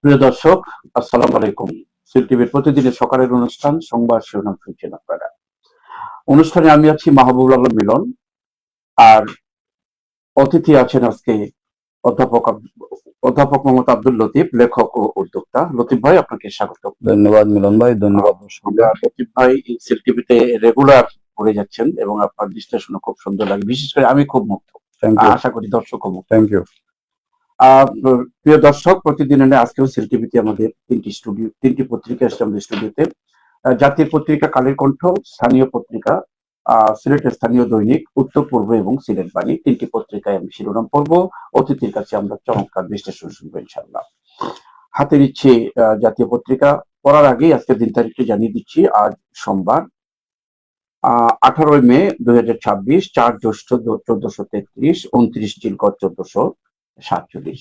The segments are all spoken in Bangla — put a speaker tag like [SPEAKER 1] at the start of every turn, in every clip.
[SPEAKER 1] প্রিয় দর্শক, আসসালামু আলাইকুম। সিল টিভির প্রতিদিনের সকালের অনুষ্ঠান সংবাদ শিরোনাম শুনছেন আপনারা। অনুষ্ঠানে আমি আছি মাহবুবুল আলম মিলন, আর অতিথি আছেন আজকে অধ্যাপক অধ্যাপক মোহাম্মদ আব্দুল লতিফ, লেখক ও উদ্যোক্তা। লতিফ ভাই, আপনাকে স্বাগত।
[SPEAKER 2] ধন্যবাদ মিলন ভাই, ধন্যবাদ
[SPEAKER 1] আমরা লতিফ ভাই সিল টিভিতে রেগুলার করে যাচ্ছেন এবং আপনার বিশ্লেষণ খুব সুন্দর লাগে, বিশেষ করে আমি খুব মুগ্ধ। আশা করি দর্শক মুগ্ধ।
[SPEAKER 2] Thank you.
[SPEAKER 1] প্রিয় দর্শক, প্রতিদিনের আজকেও সিল টিভিতে আমাদের তিনটি পত্রিকা আসছে আমাদের স্টুডিওতে। জাতীয় পত্রিকা কালের কণ্ঠ, স্থানীয় পত্রিকা সিলেটের স্থানীয় দৈনিক, উত্তর পূর্ব এবং সিলেট বাণী, তিনটি পত্রিকায় আমি শিরোনাম পড়বো। অতিথির কাছে আমরা চমৎকার বিশ্লেষণ শুনবো ইনশাল্লাহ। হাতে নিচ্ছি জাতীয় পত্রিকা। পড়ার আগেই আজকের দিন তারিখটি জানিয়ে দিচ্ছি। আজ সোমবার 18 মে 2026, 4 জ্যৈষ্ঠ 1433, 29 চিলকত 1447।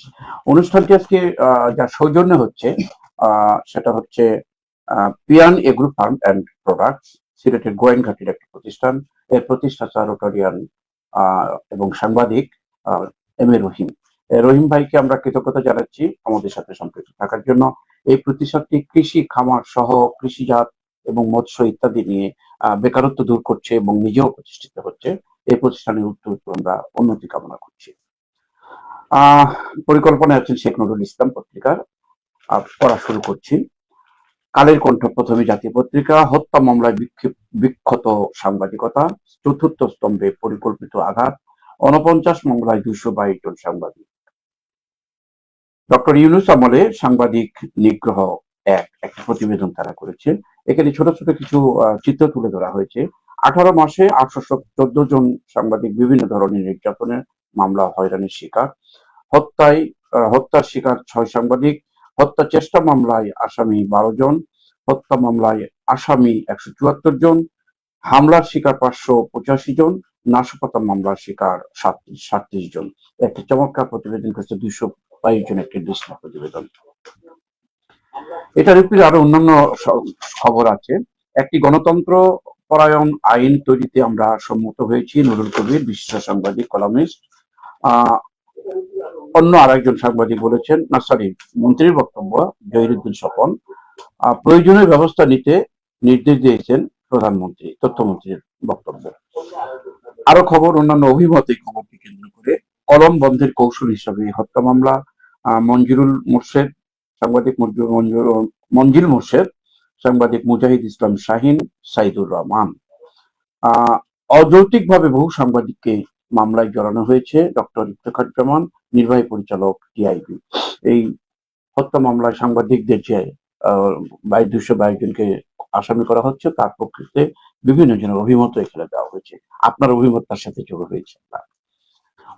[SPEAKER 1] অনুষ্ঠানটি আজকে যা সৌজন্য হচ্ছে সেটা হচ্ছে পিয়ান এগ্রো ফার্ম অ্যান্ড প্রোডাক্টস, সিলেটের গোয়েনঘাটির একটি প্রতিষ্ঠান। এর প্রতিষ্ঠাতা রোটারিয়ান এবং সাংবাদিক এম এ রহিম। রহিম ভাইকে আমরা কৃতজ্ঞতা জানাচ্ছি আমাদের সাথে সম্পৃক্ত থাকার জন্য। এই প্রতিষ্ঠানটি কৃষি, খামার সহ কৃষিজাত এবং মৎস্য ইত্যাদি নিয়ে বেকারত্ব দূর করছে এবং নিজেও প্রতিষ্ঠিত হচ্ছে। এই প্রতিষ্ঠানের উত্তর আমরা উন্নতি কামনা করছি। পরিকল্পনায় আছেন শেখ নুরুল ইসলাম। পত্রিকার পড়া শুরু করছি। কালের কণ্ঠ প্রথমে জাতীয় পত্রিকা। হত্যা মামলায় বিক্ষত সাংবাদিকতা, চতুর্থ স্তম্ভে পরিকল্পিত আঘাত, 49 মামলায় 222 জন সাংবাদিক। ডক্টর ইউনূস আমলে সাংবাদিক নিগ্রহ একটা প্রতিবেদন তারা করেছে। এখানে ছোট ছোট কিছু চিত্র তুলে ধরা হয়েছে। 18 মাসে 814 জন সাংবাদিক বিভিন্ন ধরনের নির্যাতনের মামলা, হয়রানির শিকার। হত্যার শিকার 6 সাংবাদিক। হত্যা চেষ্টা মামলায় আসামি 12 জন, হত্যা মামলায় আসামি 174 জন, হামলার শিকার 585 জন, নাশকতা মামলার শিকার 37 জন। একটি চমৎকার প্রতিবেদন করেছে 222 জন, একটি দৃষ্টি প্রতিবেদন। এটার উপরে আরো অন্যান্য খবর আছে। একটি গণতন্ত্র পরায়ণ আইন তৈরিতে আমরা সম্মত হয়েছি, নুরুল কবির, বিশিষ্ট সাংবাদিক, কলামিস্ট। অন্য আরেকজন সাংবাদিক বলেছেন, না সরি, মন্ত্রীর বক্তব্য, জহিরুদ্দিন স্বপন। প্রয়োজনীয় ব্যবস্থা নিতে নির্দেশ দিয়েছেন প্রধানমন্ত্রী, তথ্যমন্ত্রীর বক্তব্য। আরো খবর, অন্যান্য অভিমত। এই খবরকে কেন্দ্র করে কলম বন্ধের কৌশল হিসাবে হত্যা মামলা, মঞ্জুরুল মোর্শেদ, সাংবাদিক মঞ্জিল মোর্শেদ, সাংবাদিক মুজাহিদ ইসলাম শাহিন, সাইদুর রহমান। অযৌক্তিকভাবে বহু সাংবাদিককে মামলায় জড়ানো হয়েছে। ডক্টর ইফতেখারুজ্জামান, নির্বাহী পরিচালক, টিআইবি। এই হত্যা মামলায় সাংবাদিকদের যে 222 জনকে আসামি করা হচ্ছে, তার প্রকৃতিতে বিভিন্ন জনের অভিমত এখানে দেওয়া হয়েছে। আপনার অভিমত তার সাথে যোগ হয়েছে।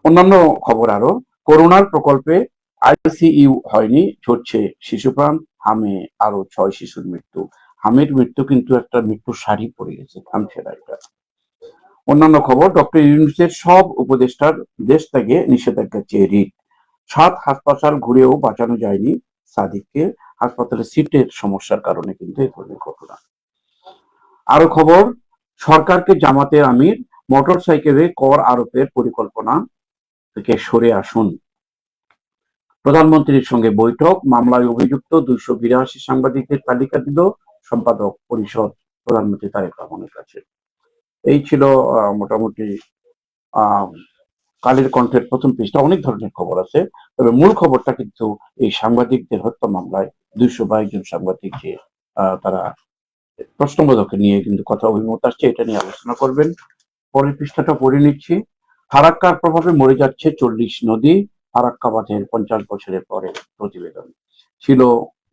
[SPEAKER 1] অন্যান্য খবর আরো, করোনার প্রকল্পে আইসিইউ হয়নি, ঝরছে শিশুপ্রাণ, হামে আরো 6 শিশুর মৃত্যু। হামের মৃত্যু কিন্তু একটা মৃত্যুর সারি পড়ে গেছে, থামছে না এটা। অন্যান্য খবর, ডক্টর ইউনূসের সব উপদেষ্টার দেশ ত্যাগে নিষেধাজ্ঞা চেয়ে রিট। 7 হাসপাতাল ঘুরেও বাঁচানো যায়নি সাদিককে, হাসপাতালে সিটের সমস্যার কারণে কিন্তু এই ধরনের ঘটনা। আরো খবর, সরকারকে জামাতের আমির, মোটর সাইকেলে কর আরোপের পরিকল্পনা থেকে সরে আসুন। প্রধানমন্ত্রীর সঙ্গে বৈঠক, মামলায় অভিযুক্ত 282 সাংবাদিকদের তালিকা দিল সম্পাদক পরিষদ প্রধানমন্ত্রী তারেক রহমানের কাছে। এই ছিল মোটামুটি কালের কণ্ঠের প্রথম পৃষ্ঠা। অনেক ধরনের খবর আছে, তবে মূল খবরটা কিন্তু এই সাংবাদিকদের হত্যা মামলায় 222 জন সাংবাদিক যে তারা প্রশ্নবোধক নিয়ে কিন্তু কথা, অভিমত আসছে, এটা নিয়ে আলোচনা করবেন। পরের পৃষ্ঠাটা পড়ে নিচ্ছি। ফারাক্কার প্রভাবে মরে যাচ্ছে 40 নদী, ফারাক্কা বাঁধের 50 বছরের পরে প্রতিবেদন। ছিল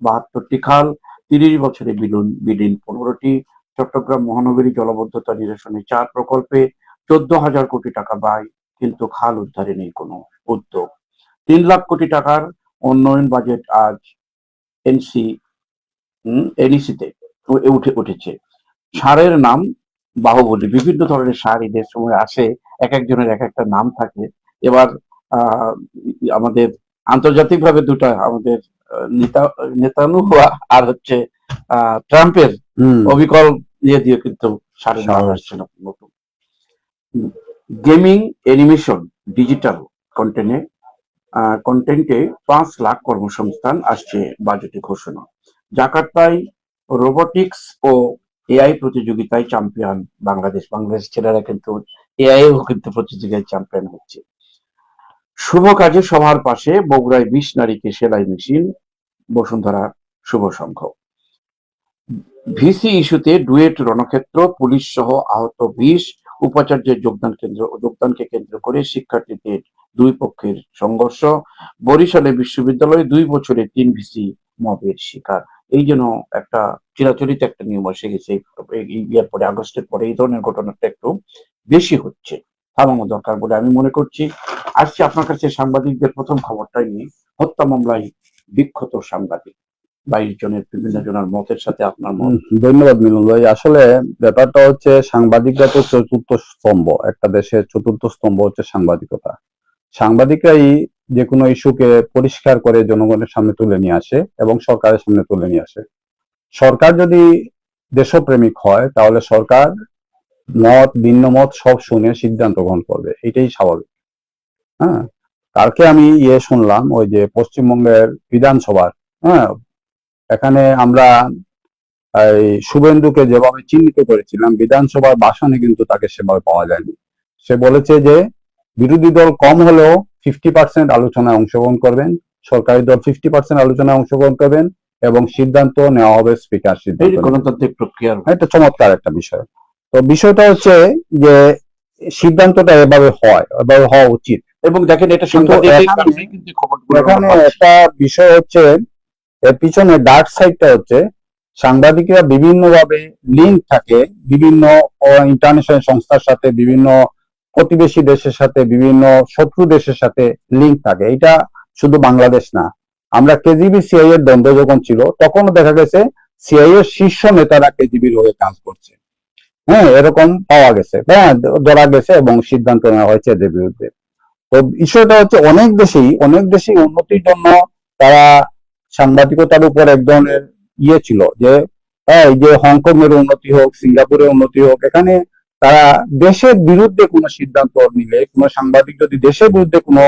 [SPEAKER 1] 72টি খাল, 30 বছরে বিলীন 15টি। চট্টগ্রাম মহানগরী জলাবদ্ধতা নিরসনে 4 প্রকল্পে 14,000 কোটি টাকা ব্যয়, কিন্তু খাল উদ্ধারে নেই কোনো উদ্যোগ। 3 লাখ কোটি টাকার উন্নয়ন বাজেট আজ এনইসিতে উঠেছে। সারের নাম বাহুবলী। বিভিন্ন ধরনের সার ঈদের সময় আসে, এক একজনের এক একটা নাম থাকে। এবার আমাদের আন্তর্জাতিকভাবে দুটা, আমাদের নেতানিয়াহু আর হচ্ছে ট্রাম্পের অবিকল ইয়ে দিয়ে কিন্তু সারের নাম আসছে না নতুন। গেমিং, অ্যানিমেশন, ডিজিটাল কন্টেন্টে কন্টেন্টে 5 লাখ কর্মসংস্থান আসছে বাজেটে ঘোষণা। জাকার্তায় রোবোটিক্স ও এআই প্রতিযোগিতায় চ্যাম্পিয়ন বাংলাদেশ। বাংলাদেশ ছেলেরা কিন্তু এআই ও কিন্তু প্রতিযোগিতায় চ্যাম্পিয়ন হচ্ছে। শুভ কাজে সবার পাশে বগুড়ায় 20 নারীকে সেলাই মেশিন, বসুন্ধরা শুভ সংঘ। ভিসি ইস্যুতে ডুয়েট রণক্ষেত্র, পুলিশ সহ আহত 20, উপাচার্যের যোগদানকে কেন্দ্র করে শিক্ষার্থীদের দুই পক্ষের সংঘর্ষ। বরিশালে বিশ্ববিদ্যালয়ে 2 বছরে 3 ভিসি মবের শিকার। এই যেন একটা চিরাচরিত একটা নিয়ম এসে গেছে। এই ইয়ার পরে, আগস্টের পরে এই ধরনের ঘটনাটা একটু বেশি হচ্ছে, থামানো দরকার বলে আমি মনে করছি। আসছি আপনার কাছে সাংবাদিকদের প্রথম খবরটাই নিয়ে। হত্যা মামলায় বিক্ষত সাংবাদিক 22 জনের, বিভিন্ন জনের মতের সাথে আপনার মত।
[SPEAKER 2] ধন্যবাদ মিলন ভাই। আসলে ব্যাপারটা হচ্ছে, সাংবাদিকরা তো চতুর্থ স্তম্ভ, একটা দেশের চতুর্থ স্তম্ভ হচ্ছে সাংবাদিকতা। সাংবাদিকরাই যে কোনো ইস্যুকে পরিষ্কার করে জনগণের সামনে তুলে নিয়ে আসে এবং সরকারের সামনে তুলে নিয়ে আসে। সরকার যদি দেশপ্রেমিক হয় তাহলে সরকার ভিন্ন মত সব শুনে সিদ্ধান্ত গ্রহণ করবে, এটাই স্বাভাবিক। হ্যাঁ, কালকে আমি শুনলাম ওই যে পশ্চিমবঙ্গের বিধানসভার, হ্যাঁ, এখানে আমরা এই শুভেন্দুকে যেভাবে চিহ্নিত করেছিলাম, বিধানসভার ভাষণে কিন্তু তাকে সেভাবে পাওয়া যায়নি। সে বলেছে যে বিরোধী দল কম হলেও 50% আলোচনায় অংশগ্রহণ করবেন, সরকারি দল 50% আলোচনায় অংশগ্রহণ করবেন এবং সিদ্ধান্ত নেওয়া হবে স্পিকার সিদ্ধান্ত।
[SPEAKER 1] গণতান্ত্রিক প্রক্রিয়া,
[SPEAKER 2] এটা চমৎকার একটা বিষয়। তো বিষয়টা হচ্ছে যে সিদ্ধান্তটা এভাবে হওয়া উচিত।
[SPEAKER 1] এবং দেখেন এটা
[SPEAKER 2] এখানে একটা বিষয় হচ্ছে, এর পিছনে ডার্ক সাইডটা হচ্ছে সাংবাদিকরা বিভিন্নভাবে লিঙ্ক থাকে বিভিন্ন ইন্টারন্যাশনাল সংস্থার সাথে, বিভিন্ন প্রতিবেশী দেশের সাথে, বিভিন্ন শত্রু দেশের সাথে লিঙ্ক থাকে। এটা শুধু বাংলাদেশ না, আমরা কেজিবি সিআই এর দ্বন্দ্ব যখন ছিল তখনও দেখা গেছে সিআই এর শীর্ষ নেতারা কেজিবির হয়ে কাজ করছে। হ্যাঁ, এরকম পাওয়া গেছে, হ্যাঁ, ধরা গেছে এবং সিদ্ধান্ত নেওয়া হয়েছে এদের বিরুদ্ধে। তো বিষয়টা হচ্ছে অনেক দেশেই উন্নতির জন্য তারা সাংবাদিকতার উপর এক ধরনের ছিল যে এই যে হংকং এর উন্নতি হোক, সিঙ্গাপুরের উন্নতি হোক, এখানে তারা দেশের বিরুদ্ধে কোনো সিদ্ধান্ত নিলে, কোনো সাংবাদিক যদি দেশের বিরুদ্ধে কোনো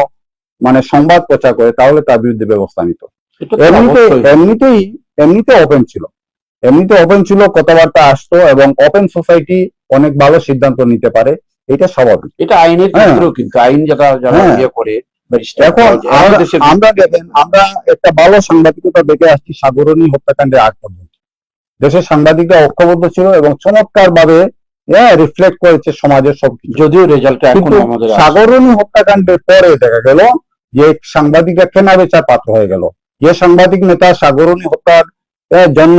[SPEAKER 2] সংবাদ প্রচার করে তাহলে তার বিরুদ্ধে ব্যবস্থা নিত। এমনিতে ওপেন ছিল, কথাবার্তা আসতো এবং ওপেন সোসাইটি অনেক ভালো সিদ্ধান্ত নিতে পারে, এটা স্বাভাবিক।
[SPEAKER 1] এটা আইনের ক্ষেত্রেও কিন্তু আইন যারা করে।
[SPEAKER 2] এখন আমরা একটা ভালো সাংবাদিকতা দেখে আসছি সাগরণী হত্যাকাণ্ডের আগ পর্যন্ত। দেশের সাংবাদিকরা ঐক্যবদ্ধ ছিল এবং চমৎকার ভাবে রিফ্লেক্ট করেছে সমাজের সবকিছু।
[SPEAKER 1] যদিও রেজাল্ট এখন আমাদের
[SPEAKER 2] সাগরণী হত্যাকাণ্ডের পরে দেখা গেল যে সাংবাদিকরা কেনা বেচার পাত্র হয়ে গেল। যে সাংবাদিক নেতা সাগরণী হত্যার জন্য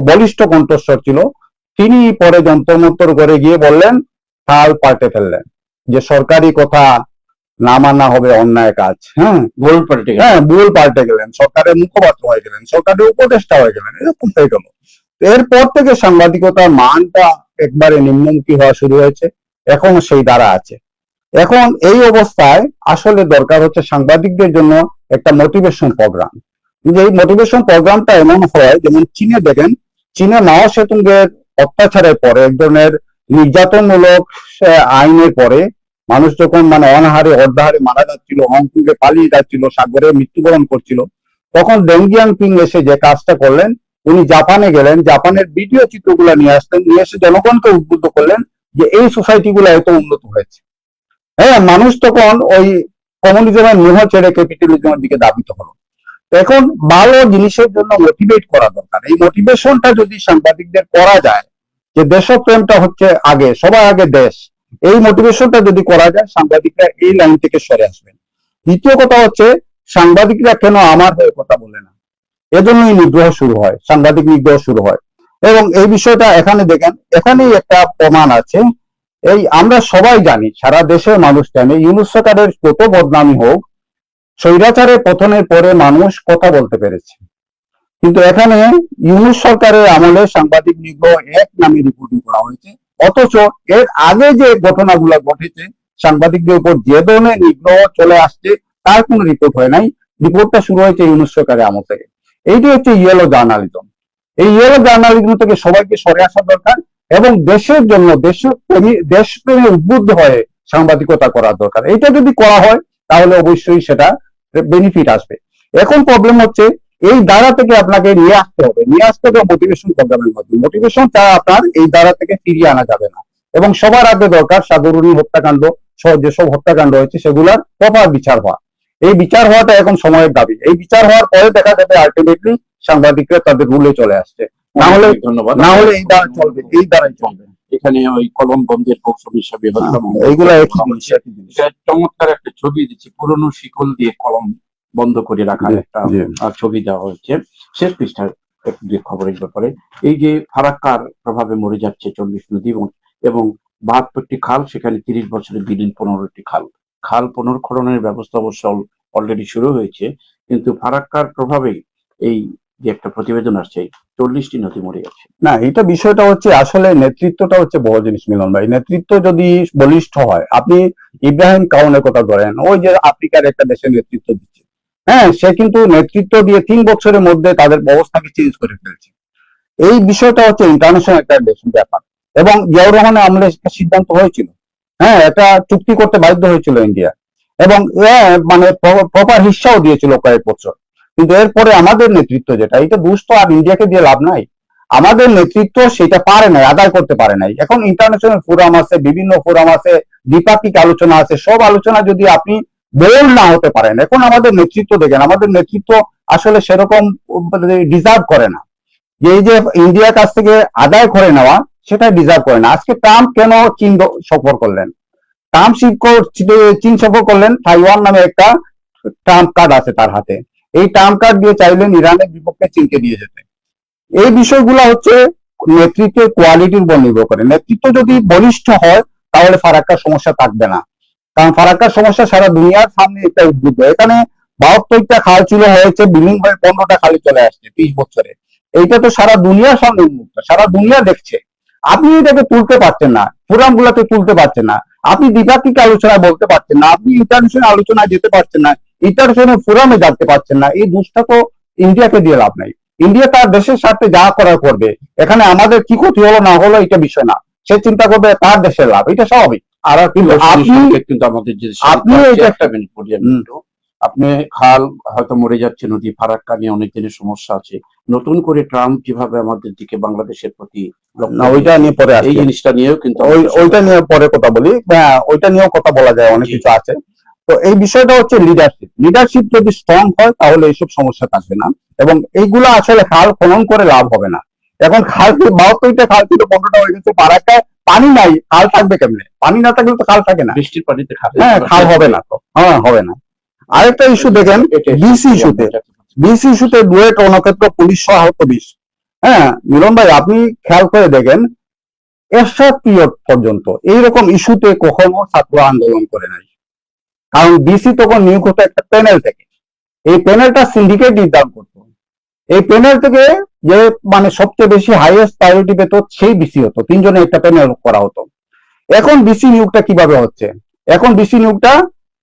[SPEAKER 2] বলিষ্ঠ কণ্ঠস্বর ছিল, তিনি পরে যন্ত্রমন্ত্র করে গিয়ে বললেন, হাল পাল্টে ফেললেন যে সরকারি কথা না মানা হবে অন্যায় কাজ। ভুল পাল্টে গেলেন, সরকারের মুখপাত্র হয়ে গেলেন, সরকারের উপদেষ্টা হয়ে গেলেন, এরকম হয়ে গেল। এরপর থেকে সাংবাদিকতার মানটা একবারে নিম্নমুখী হওয়া শুরু হয়েছে, এখন সেই দ্বারা আছে। এখন এই অবস্থায় আসলে দরকার হচ্ছে সাংবাদিকদের জন্য একটা মোটিভেশন প্রোগ্রাম। এই মোটিভেশন প্রোগ্রামটা এমন হয়, যেমন চীনে দেখেন, চীনে মাও সেতুংয়ের অত্যাচারের পরে, এক ধরনের নির্যাতনমূলক আইনের পরে মানুষ যখন অনাহারে অর্ধাহারে মারা যাচ্ছিল, হংকংয়ে পালিয়ে যাচ্ছিল, সাগরে মৃত্যুবরণ করছিল, তখন ডেং জিয়াওপিং এসে যে কাজটা করলেন, উনি জাপানে গেলেন, জাপানের ভিডিও চিত্রগুলো নিয়ে আসলেন, নিয়ে এসে জনগণকে উদ্বুদ্ধ করলেন যে এই সোসাইটি গুলো এত উন্নত হয়েছে। হ্যাঁ, মানুষ তখন ওই কমিউনিজমের মোহ ছেড়ে ক্যাপিটালিজমের দিকে ধাবিত হলো। এখন ভালো জিনিসের জন্য মোটিভেট করা দরকার। এই মোটিভেশনটা যদি সাংবাদিকদের করা যায়, যে দেশপ্রেমটা হচ্ছে আগে, সবার আগে দেশ, এই মোটিভেশনটা যদি করা যায়, সাংবাদিকরা এই লাইন থেকে সরে আসবেন। দ্বিতীয় কথা হচ্ছে, সাংবাদিকরা কেন আমার হয়ে কথা বলে না, এজন্যই নিগ্রহ শুরু হয়, সাংবাদিক নিগ্রহ শুরু হয়। এবং এই বিষয়টা এখানে দেখেন, এখানেই একটা প্রমাণ আছে। এই আমরা সবাই জানি, সারা দেশের মানুষ জানে, ইউনূস সরকারের যত বদনামি হোক, স্বৈরাচারের পতনের পরে মানুষ কথা বলতে পেরেছে। কিন্তু এখানে ইউনূস সরকারের আমলে সাংবাদিক নিগ্রহ এক নামে রিপোর্টিং করা হয়েছে, অথচ এর আগে যে ঘটনাগুলো ঘটেছে, সাংবাদিকদের উপর যে ধরনের নিগ্রহ চলে আসছে, তার কোনো রিপোর্ট হয় নাই। রিপোর্টটা শুরু হয়েছে ইউনূস সরকারের আমল থেকে। এইটি হচ্ছে ইয়েলো জার্নালিজম। এই ইয়েলো জার্নালিজম থেকে সবাইকে সরে আসা দরকার এবং দেশের জন্য, দেশপ্রেমে উদ্বুদ্ধ হয়ে সাংবাদিকতা করা দরকার। এটা যদি করা হয় তাহলে অবশ্যই সেটা বেনিফিট আসবে। এখন প্রবলেম হচ্ছে এই ধারা থেকে আপনাকে নিয়ে আসতে হবে মোটিভেশন প্রোগ্রামের মাধ্যমে। মোটিভেশন ছাড়া আপনার এই ধারা থেকে ফিরিয়ে আনা যাবে না। এবং সবার আগে দরকার সাগররুনি হত্যাকাণ্ড সহ যেসব হত্যাকাণ্ড হয়েছে সেগুলার প্রপার বিচার হওয়া। এই বিচার হওয়াটা এখন সময়ের দাবি। এই বিচার হওয়ার পরে দেখা যাবে আলটিমেটলি সাংবাদিকরা তাদের রুলে চলে আসছে। না হলে
[SPEAKER 1] ধন্যবাদ।
[SPEAKER 2] এই দ্বারা চলবে, এই দ্বারাই চলবে।
[SPEAKER 1] এখানে ওই কলম বন্ধের কৌশল হিসাবে
[SPEAKER 2] এইগুলা
[SPEAKER 1] চমৎকার একটা ছবি দিচ্ছে, পুরনো শিকল দিয়ে কলম বন্ধ করে রাখার একটা ছবি দেওয়া হয়েছে। শেষ পৃষ্ঠার একটু যে খবরের ব্যাপারে, এই যে ফারাক্কার প্রভাবে মরে যাচ্ছে 40 নদী এবং 72টি খাল, সেখানে 30 বছরে বিলীন 15টি খাল পুনর্খননের ব্যবস্থা অবশ্য অলরেডি শুরু হয়েছে, কিন্তু ফারাক্কার প্রভাবে এই যে একটা প্রতিবেদন আসছে 40টি নদী মরে যাচ্ছে।
[SPEAKER 2] না, এটা বিষয়টা হচ্ছে আসলে নেতৃত্বটা হচ্ছে বড় জিনিস মিলন ভাই। নেতৃত্ব যদি বলিষ্ঠ হয়, আপনি ইব্রাহিম কাউনের কথা ধরেন, ওই যে আফ্রিকার একটা দেশের নেতৃত্ব দিচ্ছে, হ্যাঁ, সে কিন্তু নেতৃত্ব দিয়ে 3 বছরের মধ্যে তাদের অবস্থাকে চেঞ্জ করে ফেলছে। এই বিষয়টা হচ্ছে ইন্টারন্যাশনাল একটা ব্যাপার। এবং জিয়াউর রহমানের আমলে একটা সিদ্ধান্ত হয়েছিল, হ্যাঁ, একটা চুক্তি করতে বাধ্য হয়েছিল ইন্ডিয়া, এবং মানে প্রপার হিস্সাও দিয়েছিল কয়েক বছর। কিন্তু এরপরে আমাদের নেতৃত্ব যেটা, এটা দোষ তো আর ইন্ডিয়াকে দিয়ে লাভ নাই। আমাদের নেতৃত্ব সেটা পারে নাই, আদায় করতে পারে নাই। এখন ইন্টারন্যাশনাল ফোরাম আছে, বিভিন্ন ফোরাম আছে, দ্বিপাক্ষিক আলোচনা আছে, সব আলোচনা যদি আপনি বোল্ড না হতে পারেন, এখন আমাদের নেতৃত্ব দেখেন, আমাদের নেতৃত্ব আসলে সেরকম ডিজার্ভ করে না। যে এই যে ইন্ডিয়ার কাছ থেকে আদায় করে নেওয়া, সেটা ডিজার্ভ করে না। আজকে ট্রাম্প কেন চীন সফর করলেন? ট্রাম্প চীন সফর করলেন, তাইওয়ান নামে একটা ট্রাম্প কার্ড আছে তার হাতে। এই ট্রাম্প কার্ড দিয়ে চাইলেন ইরানের বিপক্ষে চীনকে দিয়ে যেতে। এই বিষয়গুলো হচ্ছে নেতৃত্বের কোয়ালিটির উপর নির্ভর করে। নেতৃত্ব যদি বলিষ্ঠ হয় তাহলে ফারাক্কার সমস্যা থাকবে না। কারণ ফারাক্কার সমস্যা সারা দুনিয়ার সামনে একটা উদ্বুদ্ধ। এখানে 72টা খাল ছিল, হয়েছে বিলীন হয়ে 15টা খালি চলে আসছে 30 বছরে। এইটা তো সারা দুনিয়ার সামনে উন্মুক্ত, সারা দুনিয়া দেখছে। আপনি এটাকে তুলতে পারছেন না, ফোরাম গুলাতে তুলতে পারছেন না, আপনি দ্বিপাক্ষিক আলোচনায় বলতে পারছেন না, আপনি ইন্টারন্যাশনাল আলোচনায় যেতে পারছেন না, ইন্টারন্যাশনাল ফোরামে যেতে পারছেন না। এই দোষটা তো ইন্ডিয়াকে দিয়ে লাভ নাই। ইন্ডিয়া তার দেশের স্বার্থে যা করার করবে, এখানে আমাদের কি ক্ষতি হলো না হলো এটা বিষয় না। সে চিন্তা করবে তার দেশের লাভ, এটা স্বাভাবিক। আর কিন্তু
[SPEAKER 1] আমাদের যে একটা মিনিট পর্যন্ত আপনি খাল হয়তো মরে যাচ্ছে, নদী ফারাক্কা নিয়ে অনেক দিনের সমস্যা আছে, নতুন করে ট্রাম্প যেভাবে আমাদের দিকে বাংলাদেশের প্রতি
[SPEAKER 2] ওইটা নিয়ে পরে
[SPEAKER 1] এই জিনিসটা নিয়েও কিন্তু
[SPEAKER 2] ওইটা নিয়ে পরে কথা বলি। হ্যাঁ, ওইটা নিয়েও কথা বলা যায়, অনেক কিছু আছে। তো এই বিষয়টা হচ্ছে লিডারশিপ যদি স্ট্রং হয় তাহলে এইসব সমস্যা থাকবে না। এবং এইগুলা আসলে খাল খনন করে লাভ হবে না। এখন খাল 72টা খাল ছিল, 15টা হয়ে গেছে। ফারাক্কায় পানি নাই, খাল থাকবে কেমনে? পানি না থাকলে তো খাল থাকে না,
[SPEAKER 1] বৃষ্টির পানিতে
[SPEAKER 2] হ্যাঁ, খাল হবে না তো, হ্যাঁ, হবে না। আরেকটা ইস্যু দেখেন, বিসি ইস্যুতে ডুয়েট রণক্ষেত্র পুলিশ সহ আহত 20। হ্যাঁ মিলন ভাই, আপনি খেয়াল করে দেখেন, এরশাদ পিরিয়ড পর্যন্ত এইরকম ইস্যুতে কখনো ছাত্র আন্দোলন করে নাই। কারণ বিসি তখন নিয়োগ হতো একটা প্যানেল থেকে, এই প্যানেলটা সিন্ডিকেট নির্ধারণ করতো। এই প্যানেল থেকে যে মানে সবচেয়ে বেশি হাইয়েস্ট প্রায়োরিটি পেত সেই বিসি হতো, 3 জনের একটা প্যানেল করা হতো। এখন বিসি নিয়োগটা কিভাবে হচ্ছে? এখন বিসি নিয়োগটা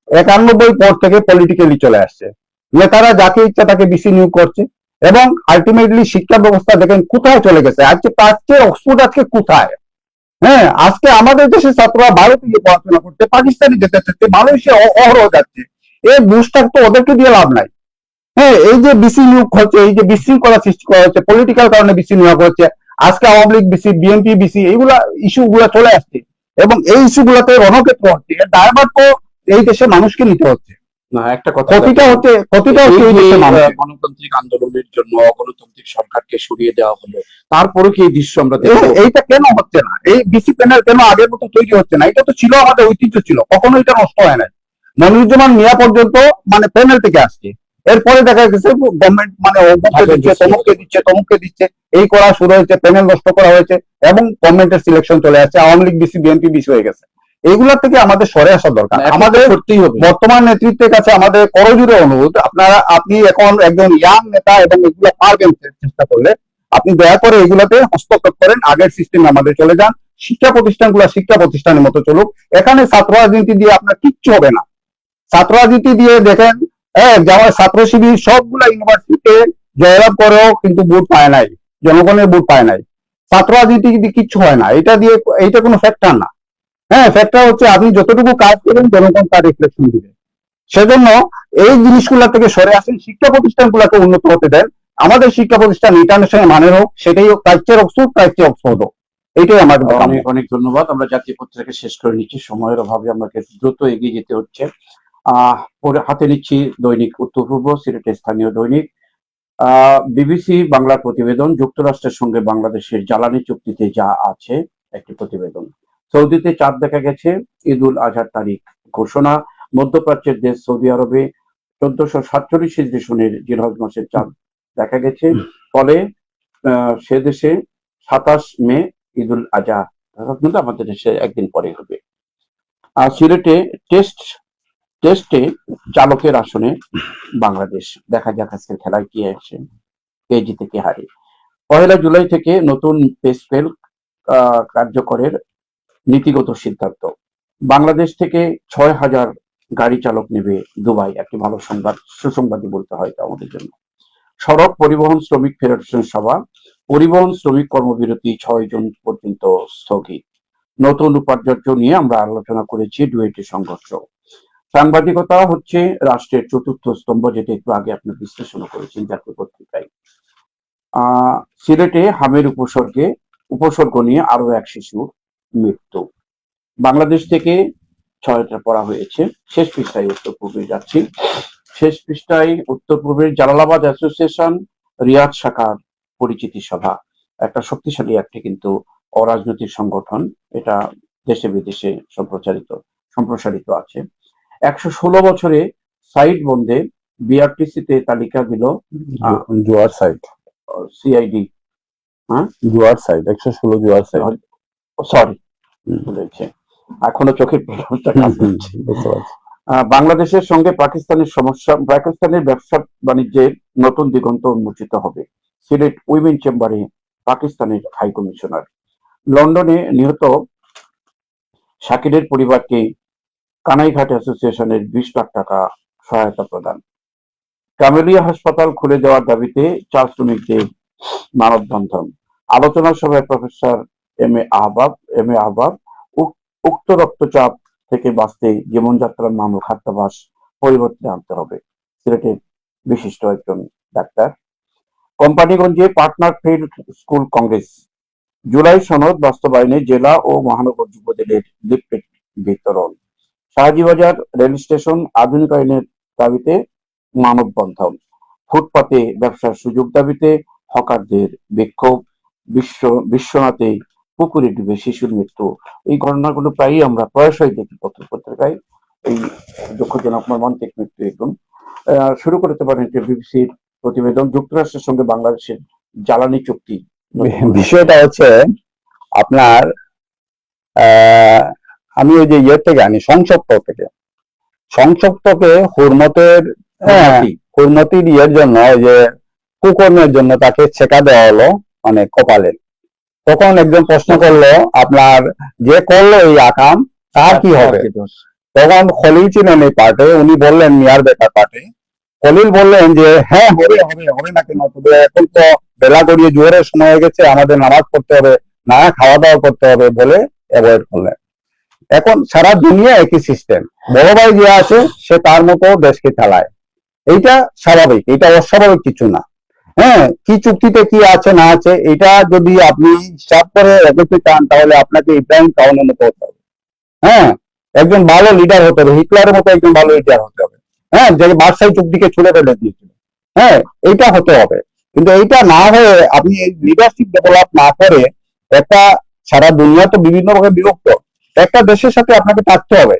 [SPEAKER 2] 91 পর থেকে পলিটিক্যালি চলে আসছে। নেতারা যাকে ইচ্ছা তাকে বিসি নিয়োগ করছে, এবং আলটিমেটলি শিক্ষা ব্যবস্থা দেখেন কোথায় চলে গেছে। আজকে প্রাচ্যের অক্সফোর্ড আজকে কোথায়? হ্যাঁ, আজকে আমাদের দেশের ছাত্ররা ভারতে গিয়ে পড়াশোনা করতে, পাকিস্তানে যেতে চাচ্ছে, মালয়েশিয়া অহরহ যাচ্ছে। এই বুস্টার তো ওদেরকে দিয়ে লাভ নাই। হ্যাঁ, এই যে বিসি নিয়োগ হচ্ছে, এই যে বিশৃঙ্খলা সৃষ্টি করা হচ্ছে, পলিটিক্যাল কারণে বিসি নিয়োগ হচ্ছে। আজকে আওয়ামী লীগ বিসি, বিএনপি বিসি, এইগুলা ইস্যু গুলা চলে আসছে, এবং এই ইস্যু গুলাতে রণক্ষেত্র হচ্ছে। এর দায়ভার তো এই দেশের মানুষকে নিতে হচ্ছে।
[SPEAKER 1] না, একটা কথা,
[SPEAKER 2] ক্ষতিটা হচ্ছে এই দেশের মানুষ।
[SPEAKER 1] গণতান্ত্রিক আন্দোলনের জন্য অগণতান্ত্রিক সরকারকে সরিয়ে দেওয়া হলো, তারপরে কি এই দৃশ্য আমরা
[SPEAKER 2] এইটা কেন হচ্ছে না? এই বিসি প্যানেল কেন আগের মতো তৈরি হচ্ছে না? এটা তো ছিল, আমাদের ঐতিহ্য ছিল, কখনো এটা নষ্ট হয় না। মনিরুজ্জামান মিয়া পর্যন্ত মানে প্যানেল থেকে আসছে, এরপরে দেখা গেছে গভর্নমেন্ট মানে তমুককে দিচ্ছে, এই করা শুরু হয়েছে, প্যানেল নষ্ট করা হয়েছে, এবং গভর্নমেন্টের সিলেকশন চলে আসছে, আওয়ামী লীগ বিসি, বিএনপি বিসি হয়ে গেছে। এইগুলা থেকে আমাদের সরে আসা দরকার। আমাদের বর্তমান নেতৃত্বের কাছে আমাদের করজোড়ে অনুরোধ, আপনি এখন একজন ইয়াং নেতা এবং এগুলো পারবেন, চেষ্টা করলে আপনি দয়া করে এগুলাতে হস্তক্ষেপ করেন, আগের সিস্টেমে আমাদের চলে যান। শিক্ষা প্রতিষ্ঠানগুলো শিক্ষা প্রতিষ্ঠানের মতো চলুক। এখানে ছাত্র রাজনীতি দিয়ে আপনার কিচ্ছু হবে না। ছাত্র রাজনীতি দিয়ে দেখেন, যেমন ছাত্র শিবির সবগুলা ইউনিভার্সিটিতে জয়লাভ করেও কিন্তু ভোট পায় নাই, জনগণের ভোট পায় নাই। ছাত্র রাজনীতি দিয়ে কিচ্ছু হয় না, এইটা কোনো ফ্যাক্টর না। হ্যাঁ, ফ্যাক্টর হচ্ছে আপনি যতটুকু কাজ করেন জনগণ তার রিফ্লেকশন দিবে। সেজন্য এই জিনিসগুলা থেকে সরে আসেন, শিক্ষা প্রতিষ্ঠানগুলোকে উন্নত হতে দেন। আমাদের শিক্ষা প্রতিষ্ঠান ইন্টারন্যাশনাল মানের হোক, সেটাই হোক, প্রাচ্যের অক্সফোর্ড, প্রাচ্যের অক্সফোর্ড হোক, এটাই আমার কাছে কাম্য।
[SPEAKER 1] অনেক অনেক ধন্যবাদ। আমরা জাতীয় পত্রিকা শেষ করে নিচ্ছি, সময়ের অভাবে আমাকে দ্রুত এগিয়ে যেতে হচ্ছে। পরে হাতে নিচ্ছি দৈনিক উত্তর পূর্ব, সিলেটের স্থানীয় দৈনিক। বিবিসি বাংলার প্রতিবেদন, যুক্তরাষ্ট্রের সঙ্গে বাংলাদেশের জ্বালানি চুক্তিতে যা আছে, একটি প্রতিবেদন। সৌদিতে চাঁদ দেখা গেছে, ঈদ উল আজহার তারিখ ঘোষণা। মধ্যপ্রাচ্যের দেশ সৌদি আরবে 1447 হিজরি সনের জিলহজ মাসের চাঁদ দেখা গেছে, ফলে সে দেশে 27 মে ঈদ উল আজহা, কিন্তু আমাদের দেশে একদিন পরে হবে। আর সিলেটে টেস্টে চালকের আসনে বাংলাদেশ, দেখা যাক আজকের খেলায় কি আসে, কে জিতে কে হারে। 1 জুলাই থেকে নতুন পে স্কেল কার্যকরের নীতিগত সিদ্ধান্ত। বাংলাদেশ থেকে 6,000 গাড়ি চালক নেবে দুবাই, একটি ভালো সংবাদ, সুসংবাদই বলতে হয় এটা আমাদের জন্য। সড়ক পরিবহন শ্রমিক ফেডারেশন সভা, পরিবহন শ্রমিক কর্মবিরতি 6 জুন পর্যন্ত স্থগিত। নতুন উপাচার্য নিয়ে আমরা আলোচনা করেছি, ডুয়েটে সংঘর্ষ। সাংবাদিকতা হচ্ছে রাষ্ট্রের চতুর্থ স্তম্ভ, যেটা একটু আগে আপনি বিশ্লেষণ করেছেন জাতীয় পত্রিকায়। সিলেটে হামের উপসর্গ নিয়ে আরো এক শিশুর মৃত্যু। বাংলাদেশ থেকে 6টা পড়া হয়েছে। শেষ পৃষ্ঠায় উত্তর পূর্বে যাচ্ছি। শেষ পৃষ্ঠায় উত্তর পূর্বের জালালাবাদ অ্যাসোসিয়েশন রিয়াদ শাখার পরিচিতি সভা, একটা শক্তিশালী একটি কিন্তু অরাজনৈতিক সংগঠন, এটা দেশে বিদেশে সম্প্রসারিত আছে। 116 বছরে সাইট বন্ধে বিআরটিসিতে তালিকা দিল
[SPEAKER 2] জোয়ার সাইড,
[SPEAKER 1] সিআইডি,
[SPEAKER 2] জোয়ার সাইড 116 জোয়ার সাইড,
[SPEAKER 1] সরি বলেছে, এখনো চোখের প্রভাবটা কাজ করছে।
[SPEAKER 2] বুঝতে পারছি।
[SPEAKER 1] বাংলাদেশের সঙ্গে পাকিস্তানের ব্যবসা বাণিজ্যের নতুন দিগন্ত উন্মোচিত হবে। সিলেট উইমেন চেম্বারে পাকিস্তানের হাই কমিশনার। লন্ডনে নিহত শাকিরের পরিবারকে কানাইঘাট অ্যাসোসিয়েশনের 20 লাখ টাকা সহায়তা প্রদান। কামেলিয়া হাসপাতাল খুলে দেওয়ার দাবিতে চা শ্রমিকদের মানববন্ধন। আলোচনা সভায় প্রফেসর এম এ আহবাব উক্ত রক্তচাপ থেকে বাঁচতে জীবনযাত্রার মান ও খাদ্যাভ্যাস পরিবর্তন আনতে হবে। সিলেটের বিশিষ্ট একজন ডাক্তার। কোম্পানিগঞ্জে partner field school Congress, July সনদ বাস্তবায়নে জেলা ও মহানগর যুবদলের লিফলেট বিতরণ। শাহজিবাজার রেল স্টেশন আধুনিকায়নের দাবিতে মানববন্ধন। ফুটপাতে ব্যবসার সুযোগ দাবিতে হকারদের বিক্ষোভ। বিশ্বনাথে পুকুরে ডুবে শিশুর মৃত্যু। এই ঘটনাগুলো প্রায়ই আমরা প্রায়শই দেখি পত্রিকায়, এই দুঃখজনক মর্মান্তিক মৃত্যু। একদম শুরু করতে পারেন বিবিসির প্রতিবেদন, যুক্তরাষ্ট্রের সঙ্গে বাংলাদেশের জ্বালানি চুক্তি।
[SPEAKER 2] বিষয়টা হচ্ছে আপনার আমি ওই যে থেকে আনি সংসপ্তকে হুরমতির ইয়ের জন্য, ওই যে কুকর্মের জন্য তাকে ছেকা দেওয়া হলো, মানে কপালে। তখন একজন প্রশ্ন করলো, আপনার যে করলো এই আকাম তার কি হবে? তখন খলিল ছিলেন এই পার্টে, উনি বললেন মিয়ার বেকার পার্টে, খলিল বললেন যে হ্যাঁ হবে না কেন, তবে এখন তো বেলা গড়িয়ে জোরের সময় হয়ে গেছে, আমাদের নামাজ পড়তে হবে, না খাওয়া দাওয়া করতে হবে বলে অ্যাভয়েড করলেন। এখন সারা দুনিয়া একই সিস্টেম, বড় ভাই যে আছে সে তার মতো দেশকে চালায়, এইটা স্বাভাবিক, এটা অস্বাভাবিক কিছু না। হ্যাঁ, কি চুক্তিতে কি আছে না আছে এটা যদি আপনি হিসাব করে এগোতে চান, তাহলে আপনাকে ইব্রাহিম টাউনের মতো হতে হবে। হ্যাঁ, একজন ভালো লিডার হতে হবে, হিটলারের মতো একজন ভালো লিডার হতে হবে। হ্যাঁ, যে বাদশাহী চুক্তিকে ছুড়ে ফেলে দিয়েছিল, হ্যাঁ এইটা হতে হবে। কিন্তু এইটা না হয়ে আপনি লিডারশিপ ডেভেলপ না করে, একটা সারা দুনিয়া তো বিভিন্ন ভাবে বিভক্ত, একটা দেশের সাথে আপনাকে থাকতে হবে।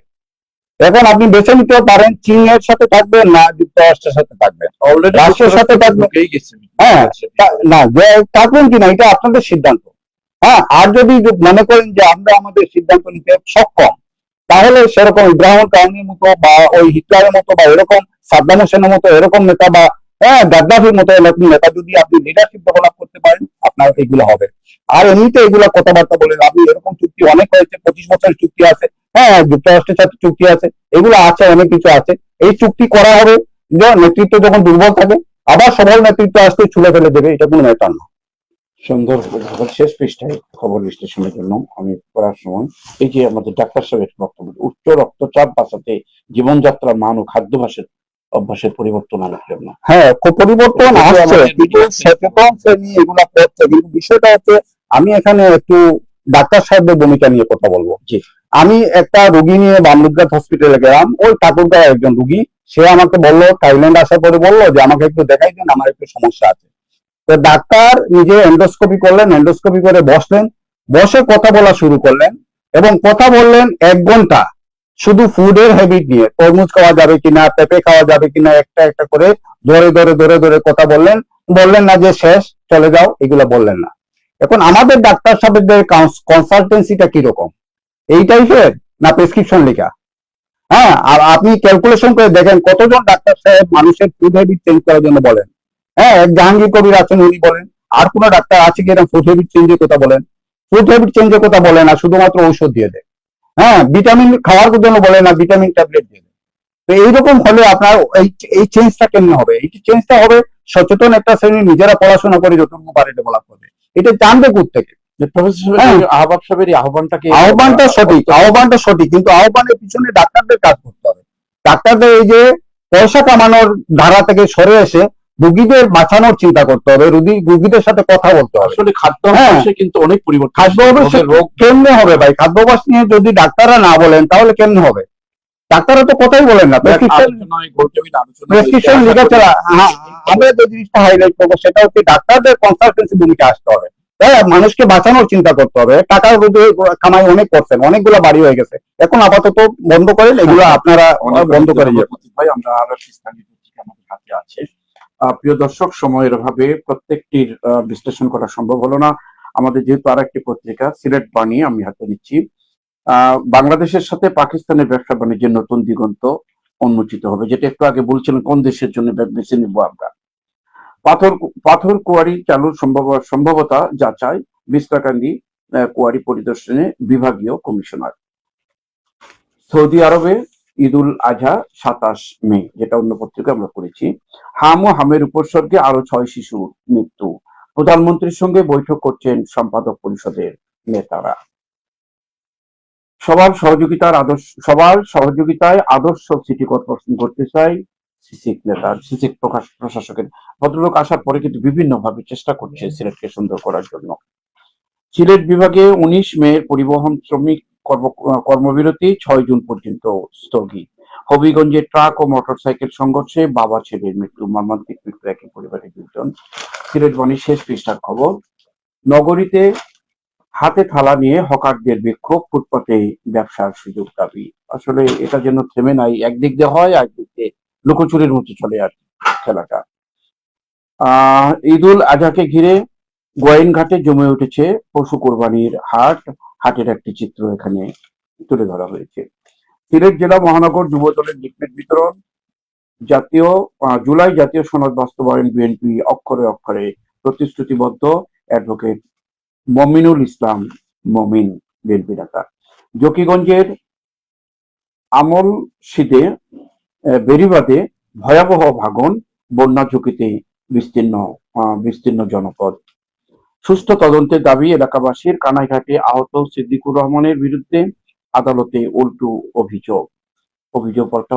[SPEAKER 2] এখন আপনি বেছে নিতে পারেন চীনের সাথে থাকবেন না যুক্তরাষ্ট্রের সাথে থাকবেন, রাশিয়ার সাথে থাকবেন, হ্যাঁ না যে থাকবেন কিনা এটা আপনাদের সিদ্ধান্ত। হ্যাঁ, আর যদি মনে করেন যে আমরা আমাদের সিদ্ধান্ত নিতে সক্ষম, তাহলে সেরকম ইব্রাহিম টাউনের মতো বা ওই হিটলারের মতো বা এরকম সাদ্দাম হোসেনের মতো এরকম নেতা বা গাদ্দাফির মতো এরকম নেতা যদি আপনি লিডারশিপ ডেভেলপ করতে পারেন, আপনার এগুলো হবে। আর এমনিতে এগুলো কথাবার্তা বলে আপনি এরকম চুক্তি অনেক হয়েছে, 25 বছরের চুক্তি আছে, হ্যাঁ যুক্তরাষ্ট্রের সাথে চুক্তি আছে, এগুলো আছে, অনেক কিছু আছে। এই চুক্তি করা হবে, নেতৃত্ব যখন দুর্বল থাকে আবার সবল নেতৃত্ব আসতে ছুলে ফেলে দেবে, এটা কোনো ব্যাপার না।
[SPEAKER 1] সুন্দর। শেষ পৃষ্ঠায় খবর বিশ্লেষণের জন্য আমি পড়ার সময় এই যে আমাদের ডাক্তার সাহেবের বক্তব্য, উচ্চ রক্তচাপ বাঁচাতে জীবনযাত্রার মান ও খাদ্যাভ্যাসের অভ্যাসের পরিবর্তন আনার জন্য?
[SPEAKER 2] হ্যাঁ, খুব পরিবর্তন
[SPEAKER 1] এটা তো
[SPEAKER 2] আসছে,
[SPEAKER 1] আমাদের
[SPEAKER 2] কিন্তু সচেতন শ্রেণী এগুলা করছে, কিন্তু বিষয়টা হচ্ছে আমি এখানে একটু ডাক্তার সাহেবের ভূমিকা নিয়ে কথা বলবো।
[SPEAKER 1] জি।
[SPEAKER 2] আমি একটা রুগী নিয়ে বামরুদ্রাত হসপিটালে গেলাম, ওই ঠাকুরগাঁও একজন রুগী, সে আমাকে বললো, থাইল্যান্ড আসার পরে বললো যে আমাকে একটু দেখাই দেন, আমার একটু সমস্যা আছে। তো ডাক্তার নিজে এন্ডোস্কোপি করলেন, এন্ডোস্কোপি করে বসলেন, বসে কথা বলা শুরু করলেন, এবং কথা বললেন 1 ঘন্টা শুধু ফুডের হ্যাবিট নিয়ে, তরমুজ খাওয়া যাবে কিনা, পেঁপে খাওয়া যাবে কিনা, একটা একটা করে ধরে ধরে ধরে ধরে কথা বললেন। বললেন না যে শেষ, চলে যাও, এগুলো বললেন না। এখন আমাদের ডাক্তার সাহেবদের কনসালটেন্সিটা কিরকম, এই টাইপের না প্রেসক্রিপশন লেখা? হ্যাঁ, আর আপনি ক্যালকুলেশন করে দেখেন কতজন ডাক্তার সাহেব মানুষের ফুড হ্যাবিট চেঞ্জ করার জন্য বলেন। হ্যাঁ, এক জাহাঙ্গীর কবির আছেন, উনি বলেন। আর কোন ডাক্তার আছে কি এরকম ফুড হ্যাবিট চেঞ্জের কথা বলেন? ফুড হ্যাবিট চেঞ্জের কথা বলে না, শুধুমাত্র ঔষধ দিয়ে দেয়। হ্যাঁ, ভিটামিন খাওয়ার জন্য বলে না, ভিটামিন ট্যাবলেট দিয়ে দেয়। তো এইরকম হলে আপনার এই চেঞ্জটা কেমনে হবে? এই চেঞ্জটা হবে সচেতন একটা শ্রেণী নিজেরা পড়াশোনা করে যতটুকু পারে ডেভেলপ করবে। এটা জানবে কোত্থেকে?
[SPEAKER 1] আহ্বাব সাহেবের এই আহ্বানটাকে
[SPEAKER 2] আহ্বানটা সঠিক, কিন্তু আহ্বানের পিছনে ডাক্তারদের কাজ করতে হবে। ডাক্তারদের এই যে পয়সা কামানোর ধারা থেকে সরে এসে রুগীদের বাঁচানোর চিন্তা করতে হবে, রুগীদের সাথে কথা বলতে হবে।
[SPEAKER 1] আসলে খাদ্যাভ্যাসে কিন্তু অনেক পরিবর্তন।
[SPEAKER 2] খাদ্যাভ্যাসে রোগ কেমনে হবে ভাই? খাদ্যাভ্যাস নিয়ে যদি ডাক্তাররা না বলেন তাহলে কেমনে হবে? ডাক্তাররা তো কথাই বলেন না, প্রেসক্রিপশন লিখে চলা। আমরা যে জিনিসটা হাইলাইট করবো সেটা হচ্ছে ডাক্তারদের কনসালটেন্সি ভূমিকা আসতে হবে। তাই মানুষকে বাঁচানোর চিন্তা করতে হবে। টাকা কামাই অনেক করছেন, অনেকগুলো বাড়ি হয়ে গেছে, এখন আপাতত বন্ধ করেন, এগুলো আপনারা বন্ধ করে
[SPEAKER 1] ভাই। আমরা আরো স্থানীয় পত্রিকা আমাদের হাতে আছে। প্রিয় দর্শক, সময়ের অভাবে প্রত্যেকটির বিশ্লেষণ করা সম্ভব হলো না। আমাদের যেহেতু আর একটি পত্রিকা সিলেট বাণী আমি হাতে নিচ্ছি। বাংলাদেশের সাথে পাকিস্তানের ব্যবসা বাণিজ্যের নতুন দিগন্ত উন্মোচিত হবে, যেটা একটু আগে বলছিলেন কোন দেশের জন্য বেছে নিব আমরা। পাথর কুয়ারি চালুর সম্ভাবতা যাচাই, বিস্তাকান্দি কুয়ারি পরিদর্শনে বিভাগীয় কমিশনার। সৌদি আরবে ঈদুল আজহা 27 মে, যেটা অন্য পত্রিকা আমরা করেছি। হাম ও হামের উপসর্গে আরো 6 শিশুর মৃত্যু। প্রধানমন্ত্রীর সঙ্গে বৈঠক করছেন সম্পাদক পরিষদের নেতারা। সবার সহযোগিতায় আদর্শ সিটি কর্পোরেশন করতে চাই সিসিক নেতার, সিসিক প্রশাসকের। ভদ্রলোক আসার পরে কিন্তু বিভিন্ন ভাবে চেষ্টা করছে সিলেটকে সুন্দর করার জন্য। সিলেট বিভাগে 19 মে পরিবহন শ্রমিক কর্মবিরতি 6 জুন পর্যন্ত স্থগিত। হবিগঞ্জে ট্রাক ও মোটরসাইকেল সংঘর্ষে বাবা ছেলের মৃত্যু, মর্মান্তিক মৃত্যু একই পরিবারের 2 জন। সিলেট বাণী শেষ পৃষ্ঠার খবর। নগরীতে হাতে থালা নিয়ে হকারদের বিক্ষোভ, ফুটপাতে ব্যবসার সুযোগ দাবি। আসলে এটা যেন থেমে নাই, একদিক দিয়ে হয় একদিক দিয়ে লুকোচুরির মতো চলে আর খেলাটা। ঈদুল আজহাকে ঘিরে গোয়াইনঘাটে জমে উঠেছে পশু কোরবানির হাটের একটি চিত্র এখানে তুলে ধরা হয়েছে। সিলেট জেলা মহানগর যুব দলের লিফলেট বিতরণ। জুলাই জাতীয় সনদ বাস্তবায়ন বিএনপি অক্ষরে অক্ষরে প্রতিশ্রুতিবদ্ধ। অ্যাডভোকেট মমিনুল ইসলাম মমিন, বিএনপি নেতা। জকিগঞ্জের আমলশীতে বেড়িবাঁধে ভয়াবহ ভাঙন, বন্যা ঝুঁকিতে বিস্তীর্ণ জনপদ। সুষ্ঠু তদন্তের দাবি এলাকাবাসীর। কানাইঘাটে আহত সিদ্দিকুর রহমানের বিরুদ্ধে আদালতে উল্টো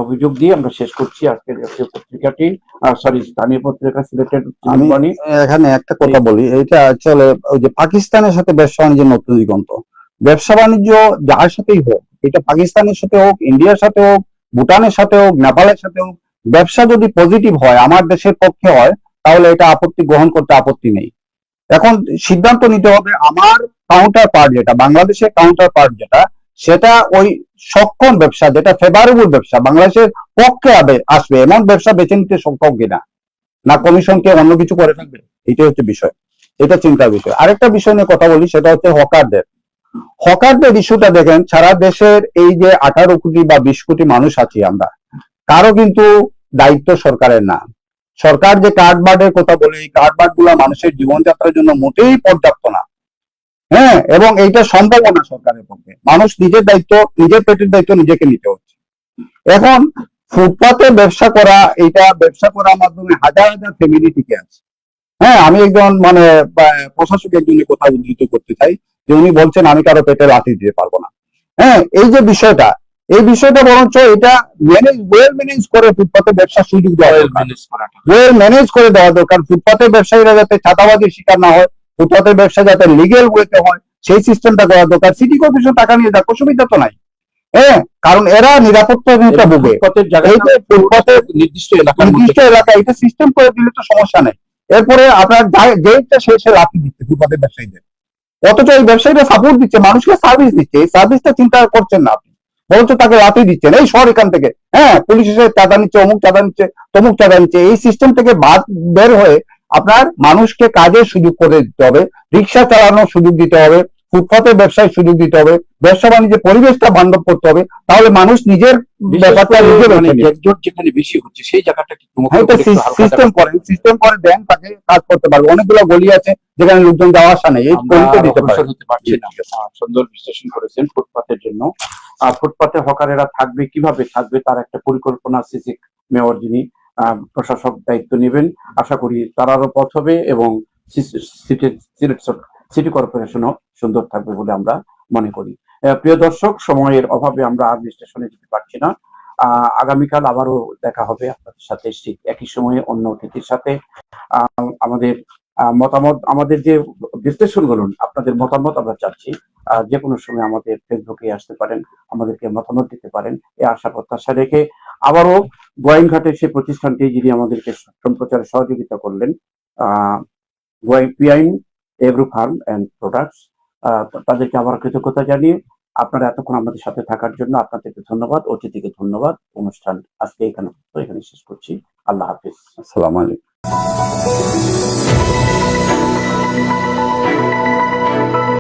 [SPEAKER 1] অভিযোগ দিয়ে আমরা শেষ করছি আজকের জাতীয় পত্রিকাটি, স্থানীয় পত্রিকা সিলেটের বাণী।
[SPEAKER 2] এখানে একটা কথা বলি, এটা চলে ওই যে পাকিস্তানের সাথে ব্যবসা বাণিজ্যের নতুন দিগন্ত। ব্যবসা বাণিজ্য যার সাথেই হোক, এটা পাকিস্তানের সাথে হোক, ইন্ডিয়ার সাথে হোক, ভুটানের সাথে হোক, নেপালের সাথে হোক, ব্যবসা যদি পজিটিভ হয়, আমার দেশের পক্ষে হয়, তাহলে এটা আপত্তি গ্রহণ করতে আপত্তি নেই। এখন সিদ্ধান্ত নিতে হবে আমার কাউন্টার পার্ট যেটা, বাংলাদেশের কাউন্টার পার্ট যেটা, সেটা ওই সক্ষম ব্যবসা, যেটা ফেভারেবল ব্যবসা, বাংলাদেশের পক্ষে আসবে এমন ব্যবসা বেছে নিতে সক্ষম কিনা, না কমিশনকে অন্য কিছু করে থাকবে, এটা হচ্ছে বিষয়, এটা চিন্তার বিষয়। আরেকটা বিষয় নিয়ে কথা বলি, সেটা হচ্ছে হকারদের ইস্যুটা দেখেন। সারা দেশের এই যে 18 কোটি বা 20 কোটি মানুষ আছি আমরা, কারো কিন্তু দায়িত্ব সরকারের না। সরকার যে কার্ডবার্ডের কথা বলে, এই কার্ডবার্ড গুলা মানুষের জীবনযাত্রার জন্য মোটেই পর্যাপ্ত না। হ্যাঁ, এবং এইটা সম্ভব না সরকারের পক্ষে। মানুষ নিজের দায়িত্ব, নিজের পেটের দায়িত্ব নিজেকে নিতে হচ্ছে। এখন ফুটপাতে ব্যবসা করা, এইটা ব্যবসা করার মাধ্যমে হাজার হাজার ফ্যামিলি টিকে আছে। হ্যাঁ, আমি একজন প্রশাসক একজনের কথা উদ্ধৃত করতে চাই, যে উনি বলছেন আমি কারো পেটে লাথি দিতে পারবো না। হ্যাঁ, এই যে বিষয়টা, এই বিষয়টা বরঞ্চ এটা ওয়েল ম্যানেজ করে ফুটপাতে ব্যবসার সুযোগ দেওয়া দরকার। ওয়েল ম্যানেজ করে দেওয়া দরকার, ফুটপাতের ব্যবসায়ীরা যাতে ছাতাবাজির শিকার না হয়, ফুটপাতের ব্যবসা যাতে লিগেল ওয়েতে হয়, সেই সিস্টেমটা করা দরকার। সিটি কর্পোরেশন টাকা নিয়ে যাক, অসুবিধা তো নাই। হ্যাঁ, কারণ এরা নিরাপত্তাহীনতা ভোগে। এই যে ফুটপাতের নির্দিষ্ট এলাকায় এটা সিস্টেম করে দিলে তো সমস্যা নেই। এরপরে আপনার যেটা সে লাফি দিচ্ছে ফুটপাতের ব্যবসায়ীদের, অথচ এই ব্যবসায়ীরা সাপোর্ট দিচ্ছে, মানুষকে সার্ভিস দিচ্ছে। এই সার্ভিসটা চিন্তা করছেন না আপনি, বরঞ্চ তাকে লাথি দিচ্ছেন, এই শহর এখান থেকে। হ্যাঁ, পুলিশ এসে চাঁদা নিচ্ছে, অমুক চাঁদা নিচ্ছে, তমুক চাঁদা নিচ্ছে। এই সিস্টেম থেকে বের হয়ে আপনার মানুষকে কাজের সুযোগ করে দিতে হবে, রিক্সা চালানোর সুযোগ দিতে হবে, ফুটপাতের ব্যবসায় সুযোগ দিতে হবে, ব্যবসা বাণিজ্যের পরিবেশটা বান্ধব করতে হবে। তাহলে মানুষ নিজের ব্যাপারটা নিজে
[SPEAKER 1] যেখানে বেশি হচ্ছে সেই জায়গাটা
[SPEAKER 2] সিস্টেম করে দেন, তাকে কাজ করতে পারবে। অনেকগুলো গলি আছে যেখানে লোকজন যাওয়া আসা নেই, এই গলিতে দিতে পারে।
[SPEAKER 1] সুন্দর বিশ্লেষণ করেছেন ফুটপাতের জন্য। ফুটপাতে হকারেরা থাকবে, কিভাবে থাকবে তার একটা পরিকল্পনা সিসি মেয়র যিনি প্রশাসক দায়িত্ব নেবেন, আশা করি তারারও পথ হবে এবং সিটি কর্পোরেশনও সুন্দর থাকবে বলে আমরা মনে করি। প্রিয় দর্শক, সময়ের অভাবে আমরা আর বিশ্লেষণে যেতে পারছি না। আগামীকাল আবারও দেখা হবে আপনাদের সাথে ঠিক একই সময়ে অন্য অতিথির সাথে। আমাদের মতামত, আমাদের যে বিশ্লেষণ বলুন, আপনাদের মতামত আমরা চাচ্ছি। যে কোনো সময় আমাদের ফেসবুকে আসতে পারেন, আমাদেরকে মতামত দিতে পারেন, এই আশা প্রত্যাশা রেখে আবারও গোয়াইনঘাটের সেই প্রতিষ্ঠানটি যিনি আমাদেরকে সম্প্রচারে সহযোগিতা করলেন, পিআইন এগ্রো ফার্ম এন্ড প্রোডাক্টস, তাদেরকে আবার কৃতজ্ঞতা জানিয়ে আপনারা এতক্ষণ আমাদের সাথে থাকার জন্য আপনাদেরকে ধন্যবাদ, অতিথিকে ধন্যবাদ। অনুষ্ঠান আজকে এখানে শেষ করছি। আল্লাহ হাফিজ।
[SPEAKER 2] আসসালামু আলাইকুম।